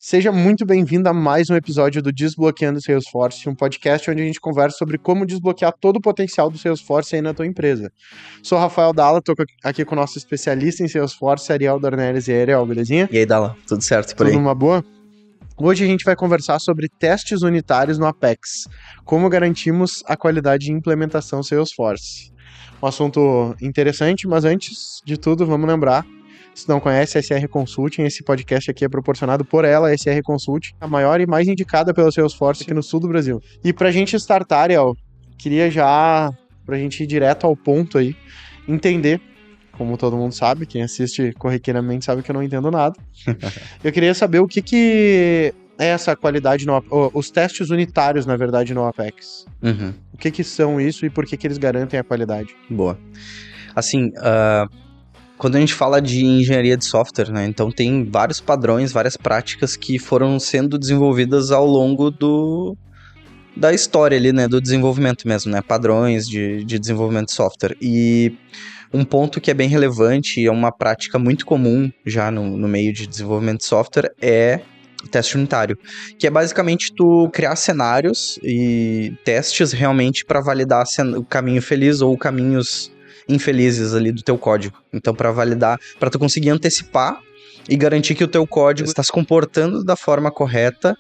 Seja muito bem-vindo a mais um episódio do Desbloqueando Salesforce, um podcast onde a gente conversa sobre como desbloquear todo o potencial do Salesforce aí na tua empresa. Sou Rafael Dalla, tô aqui com o nosso especialista em Salesforce, Ariel Dornelles. E aí, Ariel, belezinha? E aí, Dalla, tudo certo por aí? Tudo uma boa? Hoje a gente vai conversar sobre testes unitários no Apex, como garantimos a qualidade de implementação Salesforce. Um assunto interessante, mas antes de tudo, vamos lembrar. Se não conhece a SR Consulting, esse podcast aqui é proporcionado por ela, a SR Consulting, a maior e mais indicada pelo Salesforce aqui no sul do Brasil. E pra gente startar, Ariel, queria já, pra gente ir direto ao ponto aí, entender, como todo mundo sabe, quem assiste corriqueiramente sabe que eu não entendo nada. Eu queria saber o que é essa qualidade, os testes unitários, na verdade, no Apex. Uhum. O que são isso e por que eles garantem a qualidade? Boa. Assim, quando a gente fala de engenharia de software, né, então tem vários padrões, várias práticas que foram sendo desenvolvidas ao longo da história ali, né, do desenvolvimento mesmo, né, padrões de desenvolvimento de software. E um ponto que é bem relevante e é uma prática muito comum já no meio de desenvolvimento de software é o teste unitário, que é basicamente tu criar cenários e testes realmente para validar o caminho feliz ou caminhos infelizes ali do teu código. Então, para validar, para tu conseguir antecipar e garantir que o teu código está se comportando da forma correta,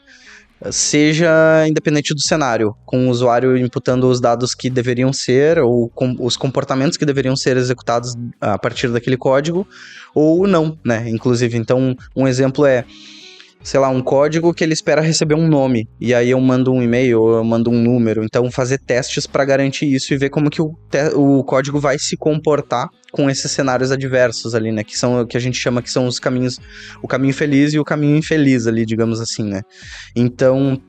seja independente do cenário, com o usuário inputando os dados que deveriam ser, ou com os comportamentos que deveriam ser executados a partir daquele código, ou não, né? Inclusive, então, um exemplo é, sei lá, um código que ele espera receber um nome, e aí eu mando um e-mail, ou eu mando um número, então fazer testes para garantir isso e ver como que o código vai se comportar com esses cenários adversos ali, né, que são o que a gente chama que são os caminhos, o caminho feliz e o caminho infeliz ali, digamos assim, né. Então,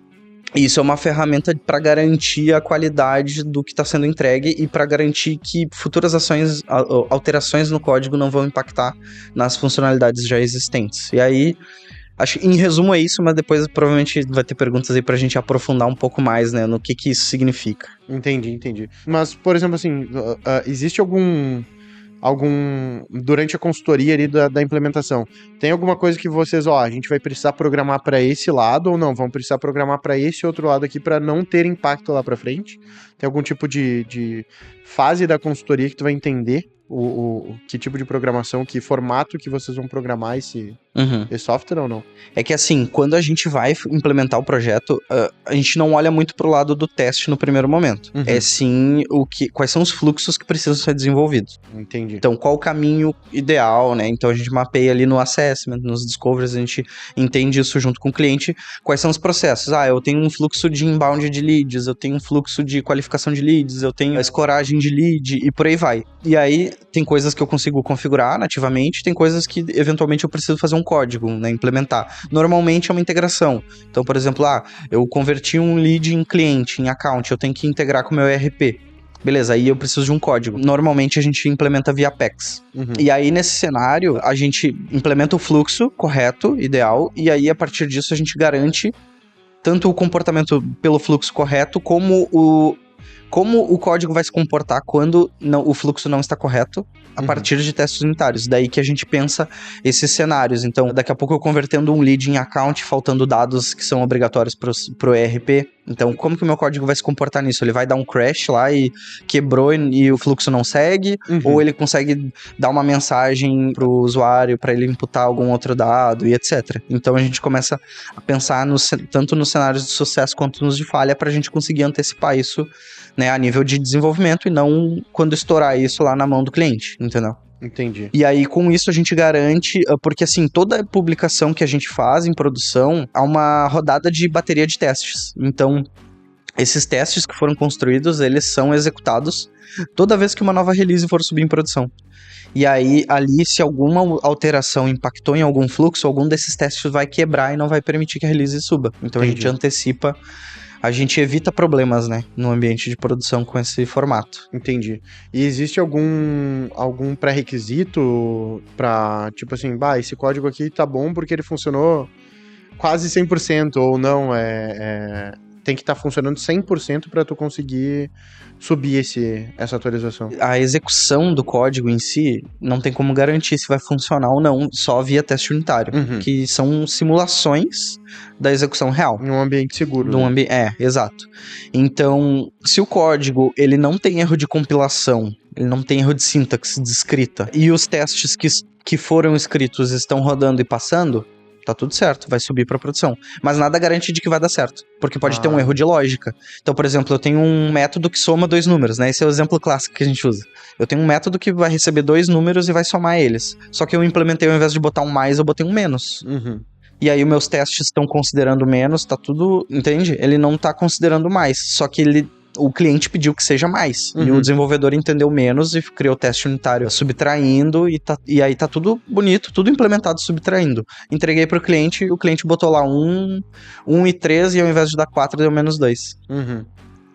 isso é uma ferramenta para garantir a qualidade do que está sendo entregue e para garantir que futuras ações, alterações no código não vão impactar nas funcionalidades já existentes. E aí, acho que em resumo é isso, mas depois provavelmente vai ter perguntas aí pra gente aprofundar um pouco mais, né, no que isso significa. Entendi. Mas, por exemplo, assim, existe durante a consultoria ali da implementação, tem alguma coisa que vocês, a gente vai precisar programar para esse lado ou não? Vamos precisar programar para esse outro lado aqui para não ter impacto lá para frente? Tem algum tipo de fase da consultoria que tu vai entender que tipo de programação, que formato que vocês vão programar esse software ou não? É que assim, quando a gente vai implementar o projeto, a gente não olha muito pro lado do teste no primeiro momento. É sim quais são os fluxos que precisam ser desenvolvidos. Entendi. Então, qual o caminho ideal, né? Então a gente mapeia ali no assessment, nos discoveries, a gente entende isso junto com o cliente, quais são os processos. Eu tenho um fluxo de inbound de leads, eu tenho um fluxo de qualificação de leads, eu tenho a escoragem de lead e por aí vai. E aí, tem coisas que eu consigo configurar nativamente, tem coisas que eventualmente eu preciso fazer um código, né, implementar. Normalmente é uma integração. Então, por exemplo, eu converti um lead em cliente, em account, eu tenho que integrar com o meu ERP. Beleza, aí eu preciso de um código. Normalmente a gente implementa via Apex. E aí, nesse cenário, a gente implementa o fluxo correto, ideal, e aí, a partir disso, a gente garante tanto o comportamento pelo fluxo correto, como o código vai se comportar quando o fluxo não está correto, a partir de testes unitários. Daí que a gente pensa esses cenários. Então, daqui a pouco eu convertendo um lead em account, faltando dados que são obrigatórios pro ERP. Então, como que o meu código vai se comportar nisso? Ele vai dar um crash lá e quebrou e o fluxo não segue? Ou ele consegue dar uma mensagem pro usuário para ele imputar algum outro dado e etc. Então, a gente começa a pensar tanto nos cenários de sucesso quanto nos de falha para a gente conseguir antecipar isso, né, a nível de desenvolvimento e não quando estourar isso lá na mão do cliente, entendeu? Entendi. E aí, com isso, a gente garante, porque assim, toda publicação que a gente faz em produção, há uma rodada de bateria de testes. Então, esses testes que foram construídos, eles são executados toda vez que uma nova release for subir em produção. E aí, ali, se alguma alteração impactou em algum fluxo, algum desses testes vai quebrar e não vai permitir que a release suba. Então, Entendi. A gente antecipa, a gente evita problemas, né, no ambiente de produção com esse formato. Entendi. E existe algum pré-requisito pra, tipo assim, esse código aqui tá bom porque ele funcionou quase 100%, ou não, tem que estar funcionando 100% para tu conseguir subir essa atualização. A execução do código em si não tem como garantir se vai funcionar ou não, só via teste unitário, que são simulações da execução real. Em um ambiente seguro. Exato. Então, se o código ele não tem erro de compilação, ele não tem erro de sintaxe de escrita, e os testes que foram escritos estão rodando e passando, tá tudo certo, vai subir pra produção. Mas nada garante de que vai dar certo, porque pode ter um erro de lógica. Então, por exemplo, eu tenho um método que soma 2 números, né? Esse é o exemplo clássico que a gente usa. Eu tenho um método que vai receber 2 números e vai somar eles. Só que eu implementei, ao invés de botar um mais, eu botei um menos. E aí os meus testes estão considerando menos, tá tudo... Entende? Ele não tá considerando mais, só que o cliente pediu que seja mais. E o desenvolvedor entendeu menos e criou o teste unitário subtraindo, e aí tá tudo bonito, tudo implementado subtraindo. Entreguei pro cliente, o cliente botou lá 1 e 3, e ao invés de dar 4, deu menos 2.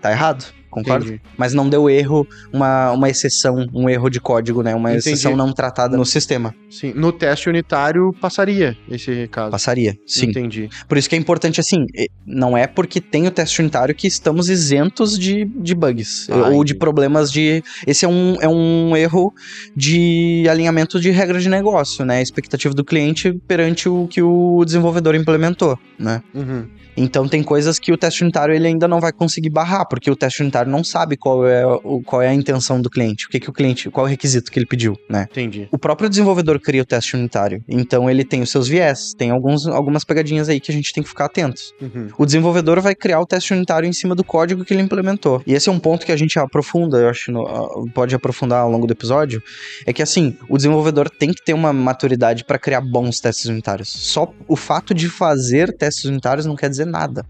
Tá errado, concordo? Entendi. Mas não deu erro, uma exceção, um erro de código, né? Uma exceção não tratada no sistema. Sim, no teste unitário passaria esse caso. Passaria, sim. Entendi. Por isso que é importante, assim, não é porque tem o teste unitário que estamos isentos de bugs, ou de problemas de... Esse é um erro de alinhamento de regra de negócio, né? A expectativa do cliente perante o que o desenvolvedor implementou, né? Então tem coisas que o teste unitário ele ainda não vai conseguir barrar, porque o teste unitário não sabe qual é a intenção do cliente, qual é o requisito que ele pediu, né? Entendi. O próprio desenvolvedor cria o teste unitário, então ele tem os seus viés, tem algumas pegadinhas aí que a gente tem que ficar atentos. O desenvolvedor vai criar o teste unitário em cima do código que ele implementou. E esse é um ponto que a gente aprofunda, eu acho, pode aprofundar ao longo do episódio, é que assim, o desenvolvedor tem que ter uma maturidade para criar bons testes unitários. Só o fato de fazer testes unitários não quer dizer nada.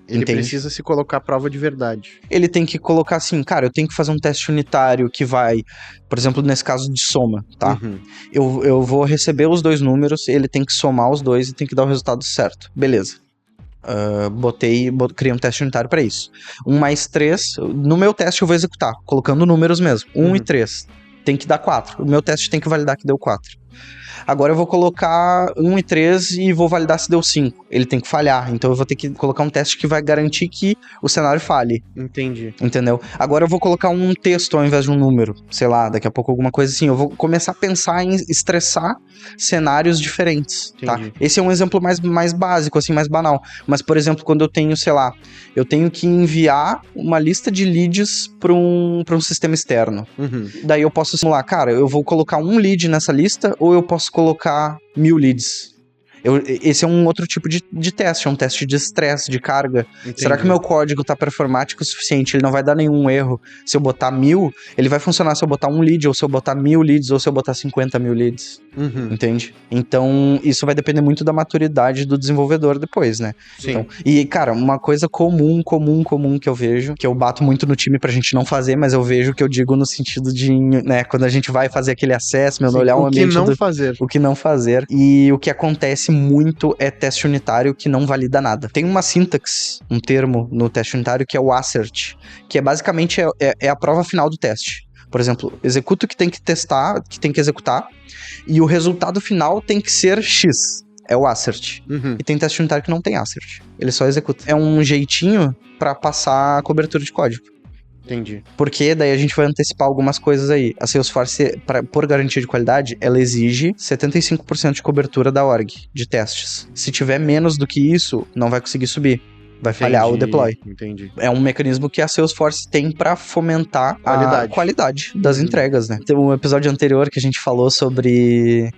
Ele precisa se colocar à prova de verdade. Ele tem que colocar assim, cara, eu tenho que fazer um teste unitário que vai, por exemplo, nesse caso de soma, tá? Eu vou receber os 2 números, ele tem que somar os 2 e tem que dar o resultado certo. Beleza. Criei um teste unitário para isso. 1 mais 3, no meu teste eu vou executar, colocando números mesmo. 1 e 3, tem que dar 4. O meu teste tem que validar que deu 4. Agora eu vou colocar 1 e 3 e vou validar se deu 5. Ele tem que falhar, então eu vou ter que colocar um teste que vai garantir que o cenário falhe. Entendi. Entendeu? Agora eu vou colocar um texto ao invés de um número. Sei lá, daqui a pouco alguma coisa assim. Eu vou começar a pensar em estressar cenários diferentes, tá? Esse é um exemplo mais básico, assim, mais banal. Mas, por exemplo, quando eu tenho, sei lá, eu tenho que enviar uma lista de leads para um sistema externo. Daí eu posso simular, cara, eu vou colocar um lead nessa lista ou eu posso colocar 1000 leads. Esse é um outro tipo de teste, é um teste de estresse, de carga. Entendi. Será que o meu código tá performático o suficiente? Ele não vai dar nenhum erro. Se eu botar 1000, ele vai funcionar se eu botar 1 lead, ou se eu botar 1000 leads, ou se eu botar 50 mil leads. Entende? Então, isso vai depender muito da maturidade do desenvolvedor depois, né? Sim. Então, e, cara, uma coisa comum que eu vejo, que eu bato muito no time pra gente não fazer, mas eu vejo que eu digo no sentido de, né, quando a gente vai fazer aquele assessment, olhar o ambiente... O que não fazer. E o que acontece muito é teste unitário que não valida nada. Tem uma sintaxe, um termo no teste unitário que é o assert, que é basicamente a prova final do teste. Por exemplo, executa o que tem que testar, que tem que executar, e o resultado final tem que ser X. É o assert. E tem teste unitário que não tem assert. Ele só executa. É um jeitinho pra passar a cobertura de código. Entendi. Porque daí a gente vai antecipar algumas coisas aí. A Salesforce, por garantia de qualidade, ela exige 75% de cobertura da org, de testes. Se tiver menos do que isso, não vai conseguir subir. Vai falhar o deploy. Entendi. É um mecanismo que a Salesforce tem pra fomentar a qualidade das entregas, né? Tem um episódio anterior que a gente falou sobre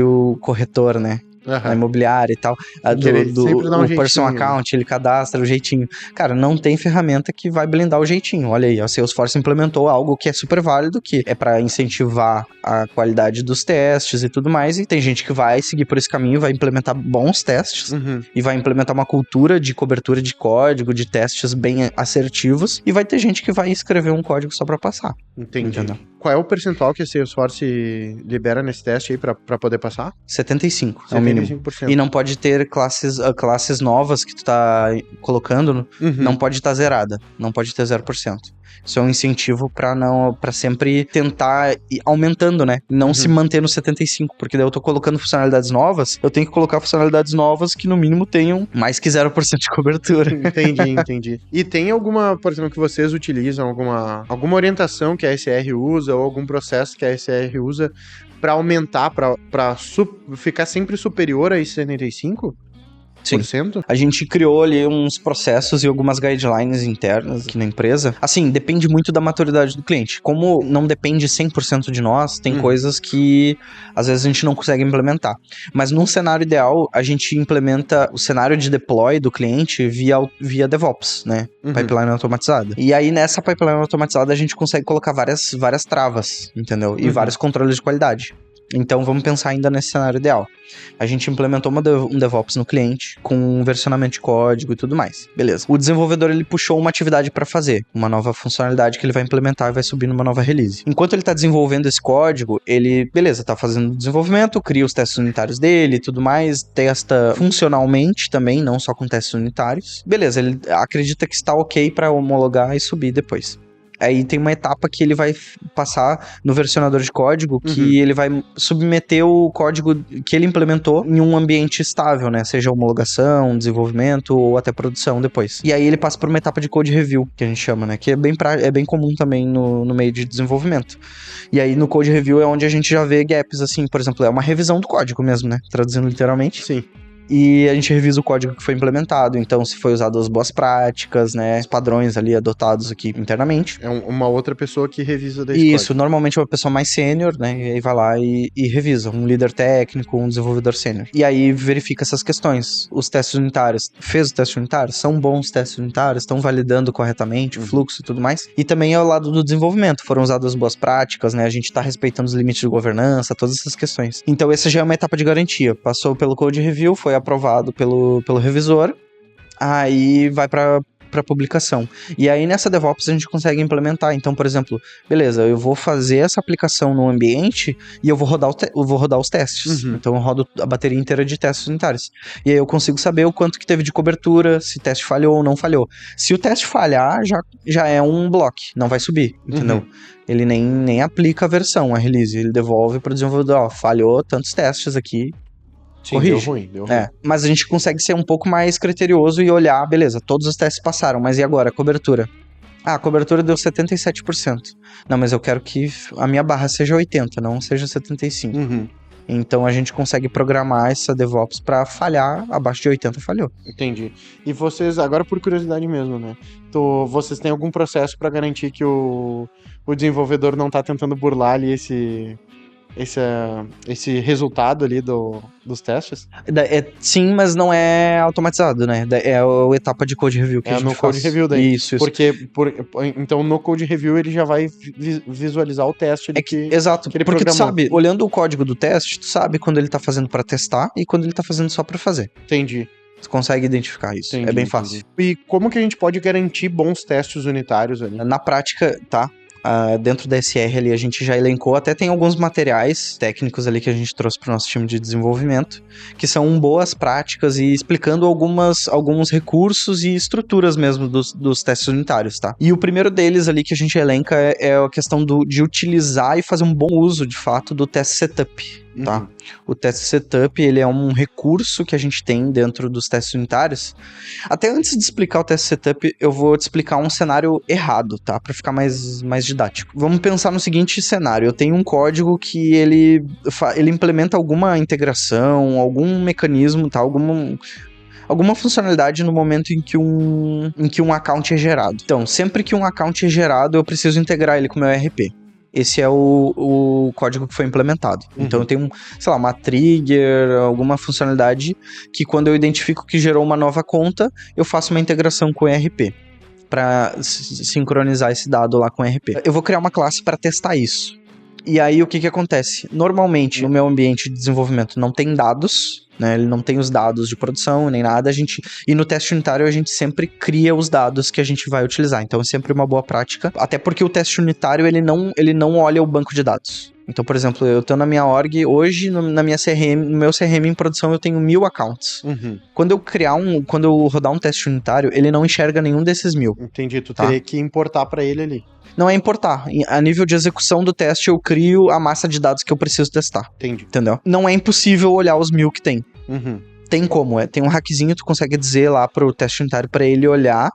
o corretor, né? A imobiliária e tal, o person account, ele cadastra o jeitinho. Cara, não tem ferramenta que vai blindar o jeitinho. Olha aí, a Salesforce implementou algo que é super válido, que é pra incentivar a qualidade dos testes e tudo mais, e tem gente que vai seguir por esse caminho, vai implementar bons testes e vai implementar uma cultura de cobertura de código, de testes bem assertivos, e vai ter gente que vai escrever um código só pra passar. Entendi. Qual é o percentual que a Salesforce libera nesse teste aí pra poder passar? 75, é o mínimo. 75%. E não pode ter classes novas que tu tá colocando, não pode estar zerada, não pode ter 0%. Isso é um incentivo para sempre tentar ir aumentando, né? Não se manter no 75, porque daí eu tô colocando funcionalidades novas, eu tenho que colocar funcionalidades novas que no mínimo tenham mais que 0% de cobertura. Entendi. E tem alguma, por exemplo, que vocês utilizam, alguma orientação que a SR usa ou algum processo que a SR usa para aumentar, para ficar sempre superior a esse 75%? Sim. A gente criou ali uns processos e algumas guidelines internas aqui na empresa. Assim, depende muito da maturidade do cliente. Como não depende 100% de nós, tem coisas que às vezes a gente não consegue implementar. Mas num cenário ideal, a gente implementa o cenário de deploy do cliente via DevOps, né? Pipeline automatizada. E aí nessa pipeline automatizada a gente consegue colocar várias travas, entendeu? E vários controles de qualidade. Então vamos pensar ainda nesse cenário ideal. A gente implementou um DevOps no cliente com versionamento de código e tudo mais. Beleza. O desenvolvedor ele puxou uma atividade para fazer, uma nova funcionalidade que ele vai implementar e vai subir numa nova release. Enquanto ele tá desenvolvendo esse código, ele, beleza, tá fazendo desenvolvimento, cria os testes unitários dele e tudo mais, testa funcionalmente também, não só com testes unitários. Beleza, ele acredita que está ok para homologar e subir depois. Aí tem uma etapa que ele vai passar no versionador de código, que ele vai submeter o código que ele implementou em um ambiente estável, né? Seja homologação, desenvolvimento ou até produção depois. E aí ele passa por uma etapa de code review, que a gente chama, né? Que é bem comum também no meio de desenvolvimento. E aí no code review é onde a gente já vê gaps, assim, por exemplo, é uma revisão do código mesmo, né? Traduzindo literalmente. Sim. E a gente revisa o código que foi implementado, então se foi usado as boas práticas, né, os padrões ali adotados aqui internamente. É uma outra pessoa que revisa desse Isso, código. normalmente é uma pessoa mais sênior, né, e aí vai lá e revisa, um líder técnico, um desenvolvedor sênior. E aí verifica essas questões. Os testes unitários, fez os testes unitários? São bons testes unitários? Estão validando corretamente o fluxo e tudo mais? E também é o lado do desenvolvimento, foram usadas as boas práticas, né, a gente tá respeitando os limites de governança, todas essas questões. Então essa já é uma etapa de garantia. Passou pelo code review, foi aprovado pelo revisor, aí vai para publicação. E aí nessa DevOps a gente consegue implementar. Então, por exemplo, beleza, eu vou fazer essa aplicação no ambiente e eu vou rodar os testes. Então eu rodo a bateria inteira de testes unitários. E aí eu consigo saber o quanto que teve de cobertura, se o teste falhou ou não falhou. Se o teste falhar, já é um bloco, não vai subir, entendeu? Ele nem aplica a versão, a release, ele devolve para o desenvolvedor, ó, falhou tantos testes aqui, Sim, corrige. Deu ruim. Mas a gente consegue ser um pouco mais criterioso e olhar, beleza, todos os testes passaram, mas e agora? A cobertura? Ah, a cobertura deu 77%. Não, mas eu quero que a minha barra seja 80%, não seja 75%. Então a gente consegue programar essa DevOps pra falhar, abaixo de 80% falhou. Entendi. E vocês, agora por curiosidade mesmo, né? Vocês têm algum processo pra garantir que o desenvolvedor não tá tentando burlar ali esse resultado ali dos testes? Sim, mas não é automatizado, né? É a etapa de code review que a gente faz. É no code review daí. Isso. Então no code review ele já vai visualizar o teste ali exato, que ele porque programou. Tu sabe, olhando o código do teste, tu sabe quando ele tá fazendo pra testar e quando ele tá fazendo só pra fazer. Entendi. Tu consegue identificar isso, é bem fácil. E como que a gente pode garantir bons testes unitários ali? Na prática, tá? Dentro da SR ali a gente já elencou, até tem alguns materiais técnicos ali que a gente trouxe pro nosso time de desenvolvimento, que são boas práticas e explicando alguns recursos e estruturas mesmo dos testes unitários, tá? E o primeiro deles ali que a gente elenca é a questão de utilizar e fazer um bom uso, de fato, do teste setup, tá? O teste setup, ele é um recurso que a gente tem dentro dos testes unitários. Até antes de explicar o teste setup, eu vou te explicar um cenário errado, tá? Pra ficar mais didático. Vamos pensar no seguinte cenário. Eu tenho um código que ele implementa alguma integração, algum mecanismo, tá? Alguma funcionalidade no momento em que um account é gerado. Então, sempre que um account é gerado, eu preciso integrar ele com o meu ERP. Esse é o código que foi implementado. Então eu tenho, sei lá, uma trigger, alguma funcionalidade que quando eu identifico que gerou uma nova conta, eu faço uma integração com o ERP para sincronizar esse dado lá com o ERP. Eu vou criar uma classe para testar isso. E aí o que acontece? Normalmente no meu ambiente de desenvolvimento não tem dados, né? Ele não tem os dados de produção nem nada, e no teste unitário a gente sempre cria os dados que a gente vai utilizar, então é sempre uma boa prática, até porque o teste unitário ele não olha o banco de dados. Então, por exemplo, eu tô na minha org, hoje na minha CRM, no meu CRM em produção eu tenho 1000 accounts. Quando eu rodar um teste unitário, ele não enxerga nenhum desses 1000. Entendi, tu teria que importar pra ele ali. Não é importar. A nível de execução do teste, eu crio a massa de dados que eu preciso testar. Entendi. Entendeu? Não é impossível olhar os 1000 que tem. Tem como, tem um hackzinho, tu consegue dizer lá pro teste unitário pra ele olhar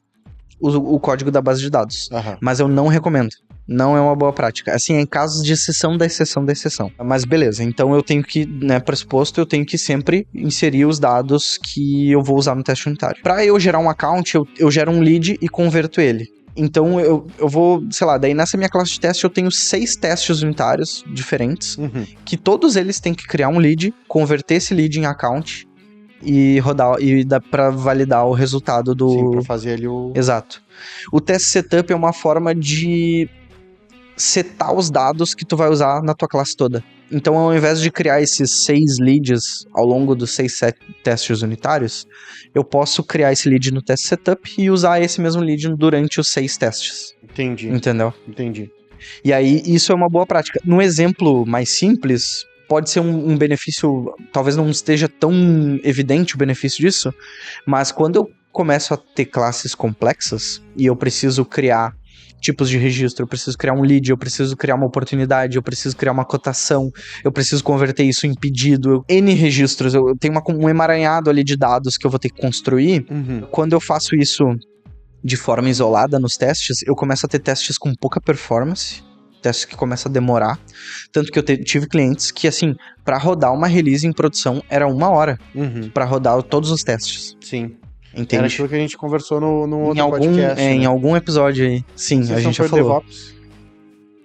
o código da base de dados. Mas eu não recomendo. Não é uma boa prática. Assim, é em casos de exceção da exceção da exceção. Mas beleza, então eu tenho que, pressuposto, eu tenho que sempre inserir os dados que eu vou usar no teste unitário. Pra eu gerar um account, eu gero um lead e converto ele. Então eu vou, sei lá, daí nessa minha classe de teste eu tenho 6 testes unitários diferentes, que todos eles têm que criar um lead, converter esse lead em account e rodar, e dá pra validar o resultado do... Sim, pra fazer ali o... Exato. O teste setup é uma forma de setar os dados que tu vai usar na tua classe toda. Então, ao invés de criar esses 6 leads ao longo dos 6 testes unitários, eu posso criar esse lead no teste setup e usar esse mesmo lead durante os 6 testes. Entendi. Entendeu? Entendi. E aí, isso é uma boa prática. No exemplo mais simples, pode ser um benefício, talvez não esteja tão evidente o benefício disso, mas quando eu começo a ter classes complexas e eu preciso criar tipos de registro, eu preciso criar um lead, eu preciso criar uma oportunidade, eu preciso criar uma cotação, eu preciso converter isso em pedido, N registros, eu tenho um emaranhado ali de dados que eu vou ter que construir. Quando eu faço isso de forma isolada nos testes, eu começo a ter testes com pouca performance, testes que começam a demorar, tanto que eu tive clientes que, assim, pra rodar uma release em produção era 1 hora, pra rodar todos os testes. Sim. Entende? Era aquilo que a gente conversou no outro podcast. Né? Em algum episódio aí. Sim, a gente já falou. DevOps?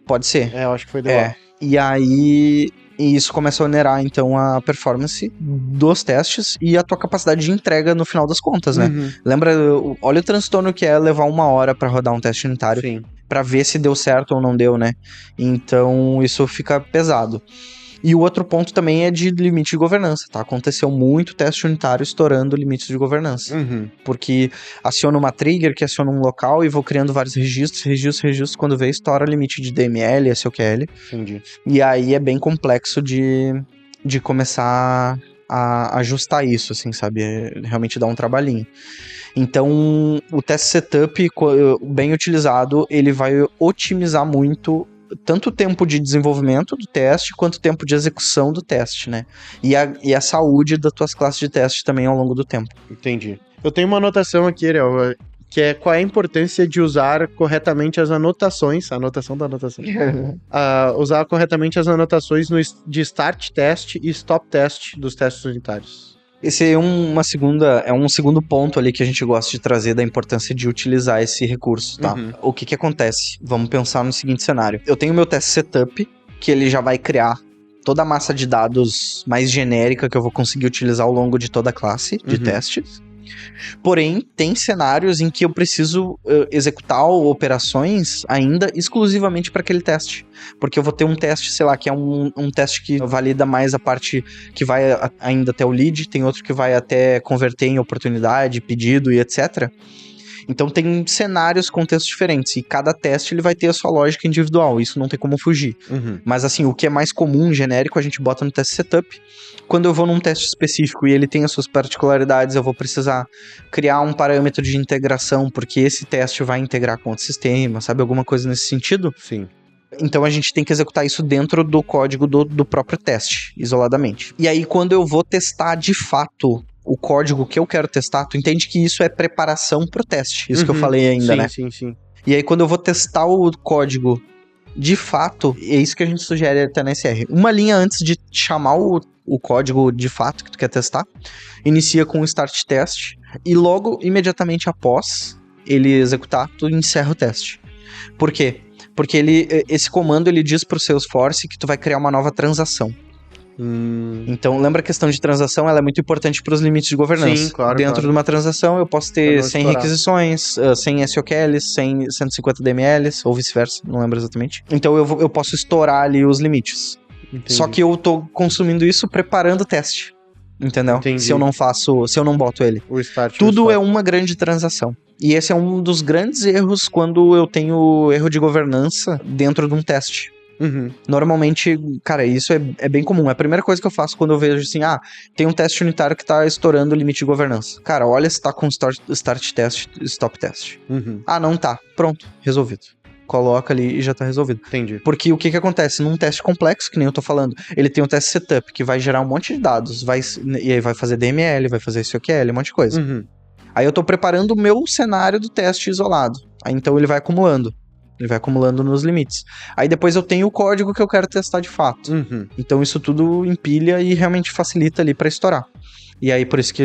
Pode ser. Eu acho que foi DevOps. E aí, isso começa a onerar, então, a performance dos testes e a tua capacidade de entrega no final das contas, né? Lembra, olha o transtorno que é levar 1 hora pra rodar um teste unitário. Sim. Pra ver se deu certo ou não deu, né? Então, isso fica pesado. E o outro ponto também é de limite de governança, tá? Aconteceu muito teste unitário estourando limites de governança. Porque aciona uma trigger, que aciona um local e vou criando vários registros, quando vê, estoura limite de DML, SQL. Entendi. E aí é bem complexo de começar a ajustar isso, assim, sabe? Realmente dá um trabalhinho. Então, o teste setup, bem utilizado, ele vai otimizar muito tanto o tempo de desenvolvimento do teste, quanto o tempo de execução do teste, né? E a saúde das tuas classes de teste também ao longo do tempo. Entendi. Eu tenho uma anotação aqui, Ariel, que é qual é a importância de usar corretamente as anotações, a anotação da anotação, usar corretamente as anotações de start test e stop test dos testes unitários. Esse é um segundo ponto ali que a gente gosta de trazer da importância de utilizar esse recurso, tá? O que acontece? Vamos pensar no seguinte cenário. Eu tenho meu teste setup, que ele já vai criar toda a massa de dados mais genérica que eu vou conseguir utilizar ao longo de toda a classe de testes. Porém, tem cenários em que eu preciso executar operações ainda exclusivamente para aquele teste. Porque eu vou ter um teste, sei lá, que é um teste que valida mais a parte que vai ainda até o lead, tem outro que vai até converter em oportunidade, pedido e etc. Então tem cenários, contextos diferentes, e cada teste ele vai ter a sua lógica individual, isso não tem como fugir. Mas assim, o que é mais comum, genérico, a gente bota no teste setup. Quando eu vou num teste específico e ele tem as suas particularidades, eu vou precisar criar um parâmetro de integração, porque esse teste vai integrar com outro sistema, sabe? Alguma coisa nesse sentido? Sim. Então a gente tem que executar isso dentro do código do próprio teste, isoladamente. E aí quando eu vou testar de fato o código que eu quero testar, tu entende que isso é preparação pro teste. Isso que eu falei ainda, né? Sim. E aí, quando eu vou testar o código de fato, é isso que a gente sugere até na SR. Uma linha antes de chamar o código de fato que tu quer testar, inicia com o start test e logo, imediatamente após ele executar, tu encerra o teste. Por quê? Porque esse comando ele diz pro Salesforce que tu vai criar uma nova transação. Então, lembra a questão de transação? Ela é muito importante para os limites de governança. Sim, claro. Dentro de uma transação, eu posso ter 100 requisições, 100 SOQLs, 150 DMLs, ou vice-versa, não lembro exatamente. Então, eu posso estourar ali os limites. Entendi. Só que eu tô consumindo isso preparando o teste. Entendeu? Entendi. Se eu não boto ele. O start. Tudo é uma grande transação. E esse é um dos grandes erros quando eu tenho erro de governança dentro de um teste. Uhum. Normalmente, cara, isso é bem comum. É a primeira coisa que eu faço quando eu vejo assim, tem um teste unitário que tá estourando o limite de governança. Cara, olha se tá com start test, stop test. Uhum. Não tá. Pronto, resolvido. Coloca ali e já tá resolvido. Entendi. Porque o que acontece? Num teste complexo, que nem eu tô falando, ele tem um teste setup que vai gerar um monte de dados, e aí vai fazer DML, vai fazer SQL, um monte de coisa. Uhum. Aí eu tô preparando o meu cenário do teste isolado. Aí então ele vai acumulando. Ele vai acumulando nos limites. Aí depois eu tenho o código que eu quero testar de fato. Uhum. Então isso tudo empilha e realmente facilita ali pra estourar. E aí por isso que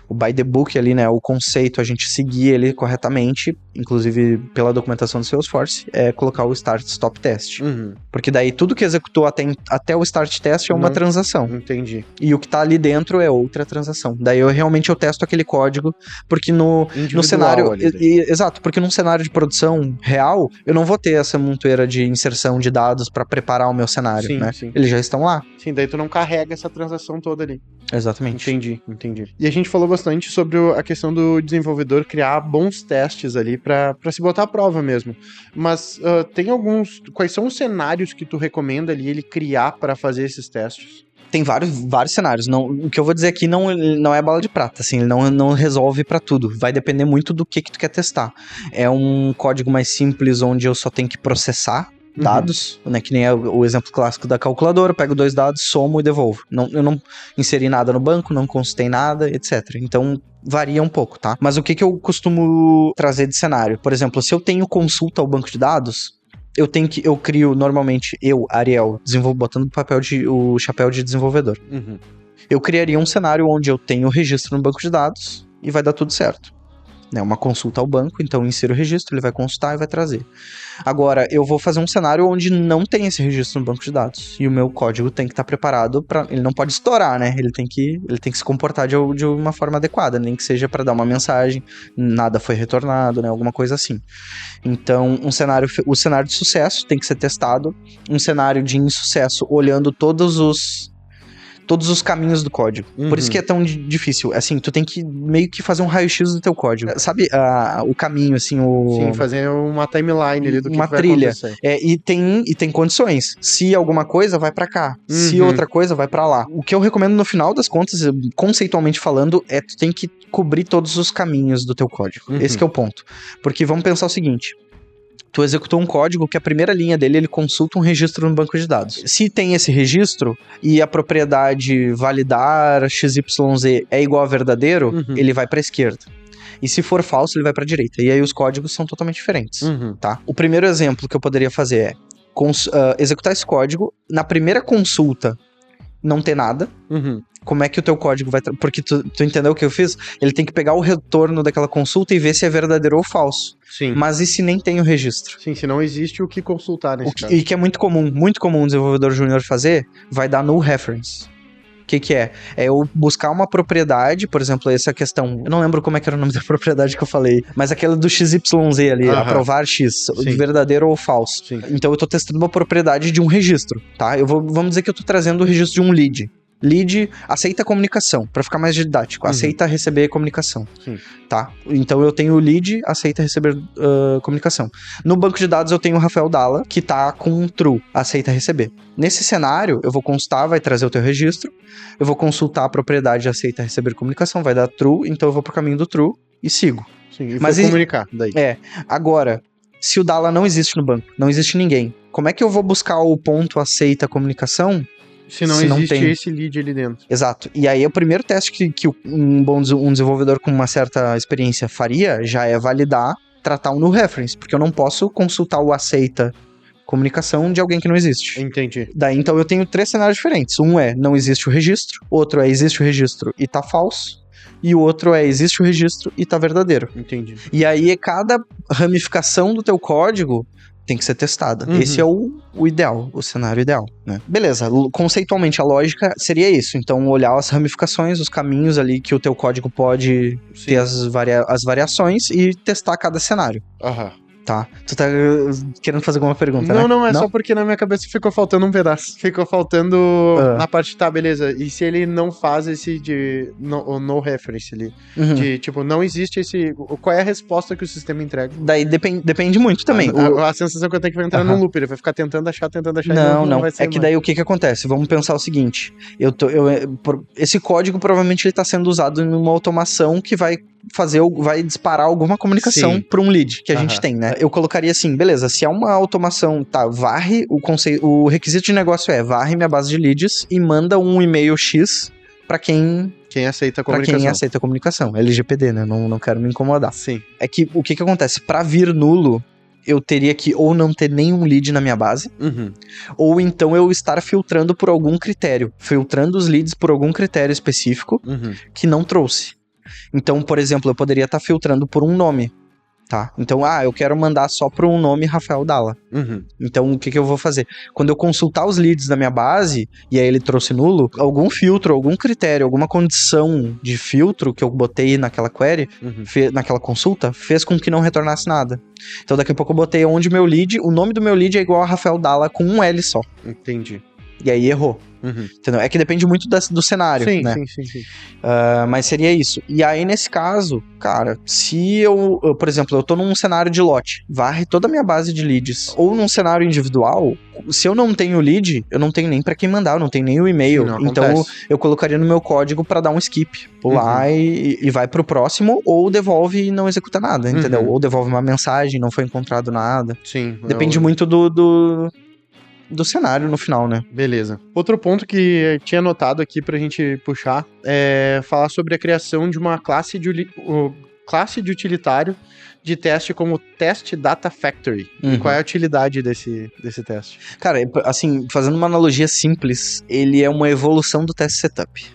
o by the book ali, né, o conceito, a gente seguir ele corretamente, inclusive pela documentação do Salesforce, é colocar o start stop test. Uhum. Porque daí tudo que executou até o start test é uma transação. Entendi. E o que tá ali dentro é outra transação. Daí eu testo aquele código, porque no cenário... Exato, porque num cenário de produção real, eu não vou ter essa montoeira de inserção de dados pra preparar o meu cenário, sim, né? Sim. Eles já estão lá. Sim, daí tu não carrega essa transação toda ali. Exatamente. Entendi. E a gente falou bastante sobre a questão do desenvolvedor criar bons testes ali pra se botar à prova mesmo. Mas tem alguns... Quais são os cenários que tu recomenda ali ele criar pra fazer esses testes? Tem vários cenários. O que eu vou dizer aqui não é bala de prata, assim, ele não resolve pra tudo. Vai depender muito do que tu quer testar. É um código mais simples, onde eu só tenho que processar dados, né, que nem é o exemplo clássico da calculadora, eu pego 2 dados, somo e devolvo. Eu não inseri nada no banco, não consultei nada, etc. Então, varia um pouco, tá? Mas o que eu costumo trazer de cenário? Por exemplo, se eu tenho consulta ao banco de dados, eu crio, normalmente, Ariel, botando o chapéu de desenvolvedor. Uhum. Eu criaria um cenário onde eu tenho o registro no banco de dados e vai dar tudo certo. Né, uma consulta ao banco, então eu insiro o registro, ele vai consultar e vai trazer. Agora, eu vou fazer um cenário onde não tem esse registro no banco de dados, e o meu código tem que estar preparado para... Ele não pode estourar, né? Ele tem que se comportar de uma forma adequada, nem que seja para dar uma mensagem, nada foi retornado, né? Alguma coisa assim. Então, o cenário de sucesso tem que ser testado, um cenário de insucesso olhando todos os caminhos do código. Uhum. Por isso que é tão difícil. Assim, tu tem que meio que fazer um raio-x do teu código. Sabe o caminho, assim, Sim, fazer uma timeline ali do que vai trilha. acontecer. E tem condições. Se alguma coisa, vai pra cá. Se outra coisa, vai pra lá. O que eu recomendo no final das contas, conceitualmente falando, é tu tem que cobrir todos os caminhos do teu código. Esse que é o ponto. Porque vamos pensar o seguinte... Tu executou um código que a primeira linha dele, ele consulta um registro no banco de dados. Se tem esse registro e a propriedade validar XYZ é igual a verdadeiro, ele vai para a esquerda. E se for falso, ele vai para a direita. E aí os códigos são totalmente diferentes, tá? O primeiro exemplo que eu poderia fazer é executar esse código, na primeira consulta não ter nada. Como é que o teu código vai... Porque tu entendeu o que eu fiz? Ele tem que pegar o retorno daquela consulta e ver se é verdadeiro ou falso. Sim. Mas e se nem tem o registro? Sim, se não existe o que consultar nesse caso. E que é muito comum um desenvolvedor júnior fazer, vai dar null reference. O que é? É eu buscar uma propriedade, por exemplo, essa questão... Eu não lembro como é que era o nome da propriedade que eu falei, mas aquela do XYZ ali, aprovar X, de verdadeiro ou falso. Sim. Então eu tô testando uma propriedade de um registro, tá? Vamos dizer que eu tô trazendo o registro de um lead. Lead aceita comunicação, para ficar mais didático. Aceita receber comunicação. Sim. Tá? Então eu tenho o lead, aceita receber comunicação. No banco de dados eu tenho o Rafael Dalla, que tá com true, aceita receber. Nesse cenário, eu vou constar, vai trazer o teu registro. Eu vou consultar a propriedade, aceita receber comunicação, vai dar true, então eu vou pro caminho do true e sigo. Sim, e mas comunicar daí. Agora, se o Dalla não existe no banco, não existe ninguém, como é que eu vou buscar o ponto aceita comunicação? Se não existe esse lead ali dentro. Exato. E aí o primeiro teste que um desenvolvedor com uma certa experiência faria já é validar, tratar um null reference, porque eu não posso consultar o aceita comunicação de alguém que não existe. Entendi. Daí então eu tenho 3 cenários diferentes. Um é não existe o registro, outro é existe o registro e tá falso, e o outro é existe o registro e tá verdadeiro. Entendi. E aí cada ramificação do teu código tem que ser testada. Esse é o ideal, o cenário ideal, né? Beleza, conceitualmente a lógica seria isso. Então, olhar as ramificações, os caminhos ali que o teu código pode ter as variações e testar cada cenário. Tá. Tu tá querendo fazer alguma pergunta, Não, né? não, é só porque na minha cabeça ficou faltando um pedaço. Ficou faltando na parte, tá, beleza. E se ele não faz esse de no reference ali? Uhum. De, tipo, não existe esse... Qual é a resposta que o sistema entrega? Daí depende muito também. A sensação que eu tenho que vai entrar num loop, ele vai ficar tentando achar e Não. vai sair É que mais. daí o que acontece? Vamos pensar o seguinte. Esse código provavelmente ele tá sendo usado em uma automação que vai disparar alguma comunicação para um lead que a gente tem, né? Eu colocaria assim, beleza, se é uma automação, tá, varre, o requisito de negócio varre minha base de leads e manda um e-mail X para quem aceita a pra comunicação. quem aceita a comunicação. LGPD, né? Não quero me incomodar. Sim. É que o que acontece? Para vir nulo, eu teria que ou não ter nenhum lead na minha base, ou então eu estar filtrando por algum critério. Filtrando os leads por algum critério específico que não trouxe. Então, por exemplo, eu poderia estar filtrando por um nome, tá? Então, eu quero mandar só para um nome Rafael Dalla. Então, o que eu vou fazer? Quando eu consultar os leads da minha base, e aí ele trouxe nulo, algum filtro, algum critério, alguma condição de filtro que eu botei naquela query, naquela consulta, fez com que não retornasse nada. Então, daqui a pouco eu botei onde o nome do meu lead é igual a Rafael Dalla com um L só. Entendi. E aí errou. Entendeu? É que depende muito do cenário, né? Sim. Mas seria isso. E aí, nesse caso, cara, se eu, por exemplo, eu tô num cenário de lote, varre toda a minha base de leads, ou num cenário individual, se eu não tenho lead, eu não tenho nem pra quem mandar, eu não tenho nem o e-mail. Então, eu colocaria no meu código pra dar um skip. Pular e vai pro próximo, ou devolve e não executa nada, entendeu? Ou devolve uma mensagem, não foi encontrado nada. Sim. Depende muito do cenário no final, né? Beleza. Outro ponto que eu tinha anotado aqui pra gente puxar é falar sobre a criação de uma classe de utilitário de teste como Test Data Factory. E qual é a utilidade desse teste? Cara, assim, fazendo uma analogia simples, ele é uma evolução do teste setup,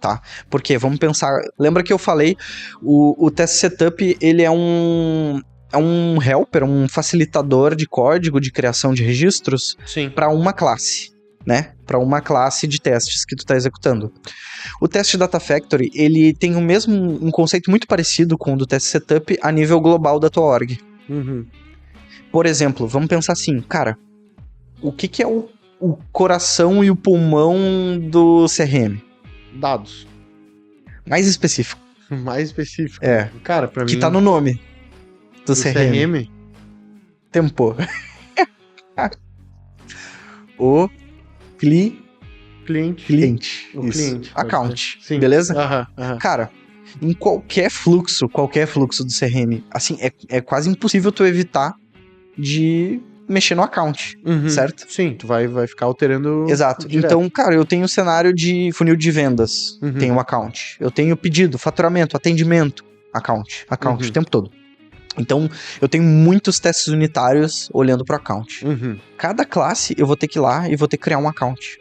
tá? Porque, vamos pensar, lembra que eu falei, o teste setup, ele é um helper, um facilitador de código de criação de registros para uma classe, né? Para uma classe de testes que tu tá executando. O Test Data Factory, ele tem um conceito muito parecido com o do Test Setup a nível global da tua org. Por exemplo, vamos pensar assim, cara, o que é o coração e o pulmão do CRM? Dados. Mais específico. Mais específico. Cara, pra mim... Que tá no nome. Do CRM. Tempo. O cliente. O cliente. Account. Sim. Beleza? Cara, em qualquer fluxo do CRM, assim, é quase impossível tu evitar de mexer no account, certo? Sim, tu vai ficar alterando. Exato. Direto. Então, cara, eu tenho um cenário de funil de vendas, tenho um account. Eu tenho pedido, faturamento, atendimento, account o tempo todo. Então, eu tenho muitos testes unitários olhando pro account. Cada classe, eu vou ter que ir lá e vou ter que criar um account.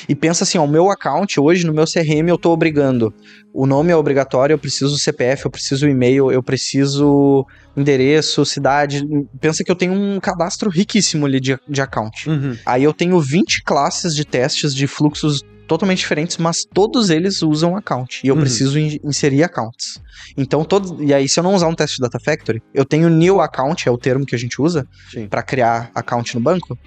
E pensa assim, o meu account, hoje, no meu CRM, eu tô obrigando. O nome é obrigatório, eu preciso CPF, eu preciso e-mail, eu preciso endereço, cidade. Pensa que eu tenho um cadastro riquíssimo ali de account. Aí eu tenho 20 classes de testes de fluxos totalmente diferentes, mas todos eles usam account. E eu preciso inserir accounts. Então, e aí, se eu não usar um teste Data Factory, eu tenho new account, é o termo que a gente usa para criar account no banco.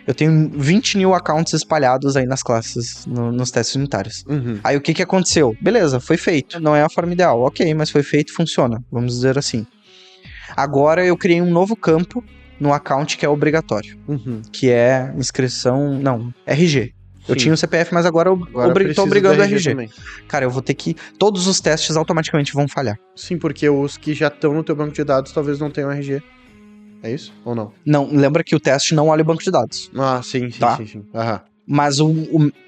Eu tenho 20 new accounts espalhados aí nas classes, nos testes unitários. Aí o que aconteceu? Beleza, foi feito. Não é a forma ideal. Ok, mas foi feito, funciona. Vamos dizer assim. Agora eu criei um novo campo no account que é obrigatório. Que é inscrição... Não, RG. Eu tinha o CPF, mas agora eu tô obrigando o RG. Também. Cara, eu vou ter que... Todos os testes automaticamente vão falhar. Sim, porque os que já estão no teu banco de dados talvez não tenham RG. É isso? Ou não? Não, lembra que o teste não olha o banco de dados. Ah, sim. Mas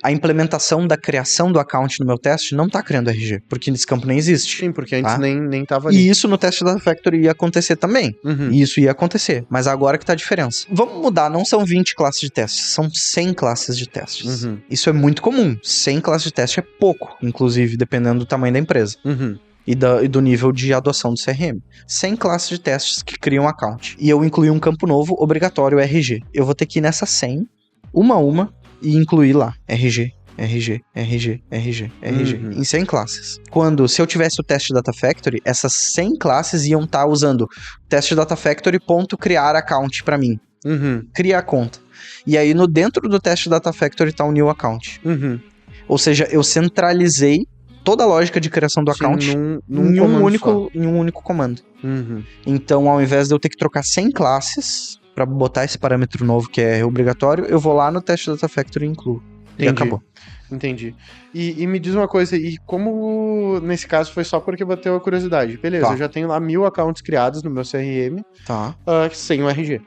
a implementação da criação do account no meu teste não tá criando RG, porque esse campo nem existe. Sim, porque antes nem tava ali. E isso no teste da Factory ia acontecer também. E isso ia acontecer, mas agora que tá a diferença. Vamos mudar, não são 20 classes de testes, são 100 classes de testes. Isso é muito comum. 100 classes de teste é pouco, inclusive, dependendo do tamanho da empresa. E do nível de adoção do CRM. 100 classes de testes que criam account. E eu incluí um campo novo, obrigatório, RG. Eu vou ter que ir nessa 100, uma a uma, e incluir lá, RG. RG, RG, RG, RG, Uhum. em 100 classes. Se eu tivesse o teste Data Factory, essas 100 classes iam estar usando teste Data Factory ponto criar account pra mim. Uhum. Cria a conta. E aí, dentro do teste Data Factory tá o new account. Uhum. Ou seja, eu centralizei toda a lógica de criação do Sim, account num em comando só. um único comando. Uhum. Então, ao invés de eu ter que trocar 100 classes para botar esse parâmetro novo que é obrigatório, eu vou lá no teste Data Factory e incluo. E acabou. Entendi. E me diz uma coisa, e como nesse caso foi só porque bateu a curiosidade? Beleza, Tá. eu já tenho lá 1000 accounts criados no meu CRM, Tá. sem o RG.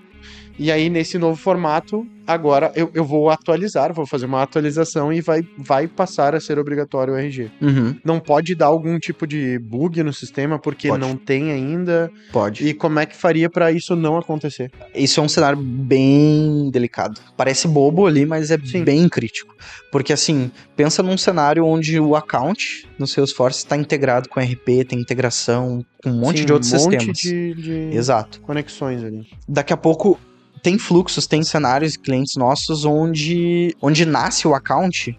E aí, nesse novo formato, agora eu vou atualizar, vou fazer uma atualização e vai passar a ser obrigatório o RG. Uhum. Não pode dar algum tipo de bug no sistema porque Pode. não tem ainda? Pode. E como é que faria pra isso não acontecer? Isso é um cenário bem delicado. Parece bobo ali, mas é Sim. bem crítico. Porque assim, pensa num cenário onde o account no Salesforce está integrado com RP, tem integração com um monte Sim, de outros um monte sistemas. de Exato. conexões ali. Daqui a pouco tem fluxos, tem cenários, clientes nossos onde nasce o account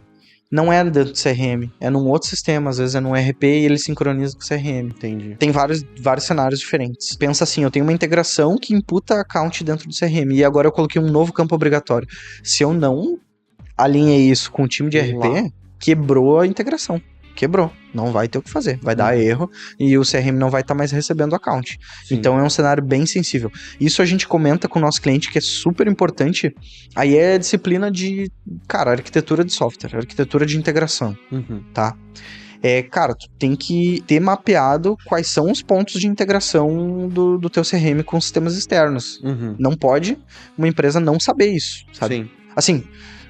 não é dentro do CRM, é num outro sistema, às vezes é num RP e ele sincroniza com o CRM. Entendi. Tem vários cenários diferentes. Pensa assim, eu tenho uma integração que imputa account dentro do CRM e agora eu coloquei um novo campo obrigatório. Se eu não alinhei isso com o time de RP, Lá. quebrou a integração. Quebrou. Não vai ter o que fazer. Vai dar erro e o CRM não vai estar mais recebendo account. Sim. Então é um cenário bem sensível. Isso a gente comenta com o nosso cliente que é super importante. Aí é a disciplina de, cara, arquitetura de software, arquitetura de integração, Uhum. tá? Cara, tu tem que ter mapeado quais são os pontos de integração do teu CRM com sistemas externos. Uhum. Não pode uma empresa não saber isso, sabe? Sim. Assim,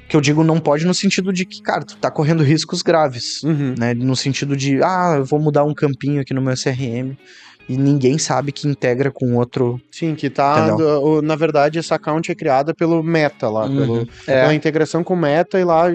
que eu digo não pode no sentido de que, cara, tu tá correndo riscos graves, Uhum. né? No sentido de, eu vou mudar um campinho aqui no meu CRM e ninguém sabe que integra com outro. Sim, que tá. Na verdade, essa account é criada pelo Meta lá, pela integração com o Meta, e lá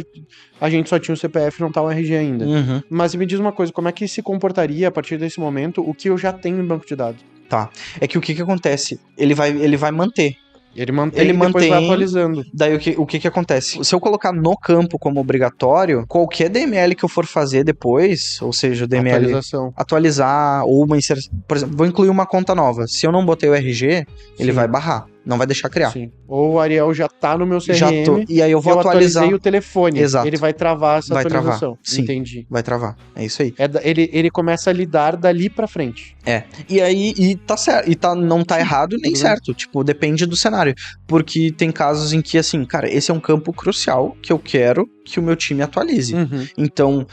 a gente só tinha o CPF e não tá o RG ainda. Uhum. Mas me diz uma coisa, como é que se comportaria a partir desse momento o que eu já tenho em banco de dados? Tá. É que o que acontece? Ele vai manter. Ele mantém e depois vai atualizando. Daí o que acontece? Se eu colocar no campo como obrigatório, qualquer DML que eu for fazer depois, ou seja, o DML atualizar ou uma inserção, por exemplo, vou incluir uma conta nova. Se eu não botei o RG, ele vai barrar, não vai deixar criar. Sim. Ou o Ariel já tá no meu CRM, e aí eu vou atualizar. Atualizei o telefone. Exato. Ele vai travar essa atualização. Sim, entendi. Vai travar. É isso aí. Ele começa a lidar dali pra frente. E aí, tá certo. E não tá errado nem certo. Tipo, depende do cenário. Porque tem casos em que, assim, cara, esse é um campo crucial que eu quero que o meu time atualize. Uhum. Então,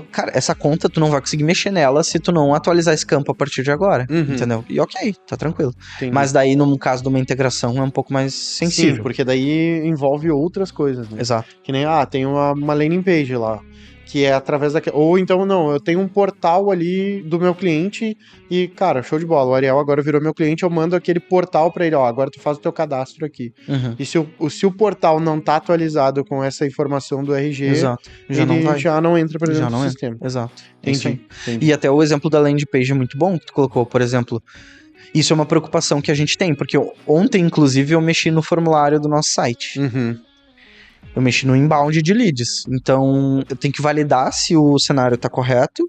cara, essa conta tu não vai conseguir mexer nela se tu não atualizar esse campo a partir de agora. Uhum. Entendeu? E ok, tá tranquilo. Entendi. Mas daí, no caso de uma integração, é um pouco mais sensível. Sim, porque daí envolve outras coisas, né? Exato. Que nem, tem uma landing page lá, que é através daquela... Ou então, não, eu tenho um portal ali do meu cliente e, cara, show de bola, o Ariel agora virou meu cliente, eu mando aquele portal pra ele, agora tu faz o teu cadastro aqui. Uhum. E se o portal não tá atualizado com essa informação do RG, Exato. já não entra pra dentro do sistema. Exato. Entendi. E até o exemplo da landing page é muito bom, que tu colocou, por exemplo... Isso é uma preocupação que a gente tem, porque ontem, inclusive, eu mexi no formulário do nosso site. Uhum. Eu mexi no inbound de leads. Então, eu tenho que validar se o cenário tá correto.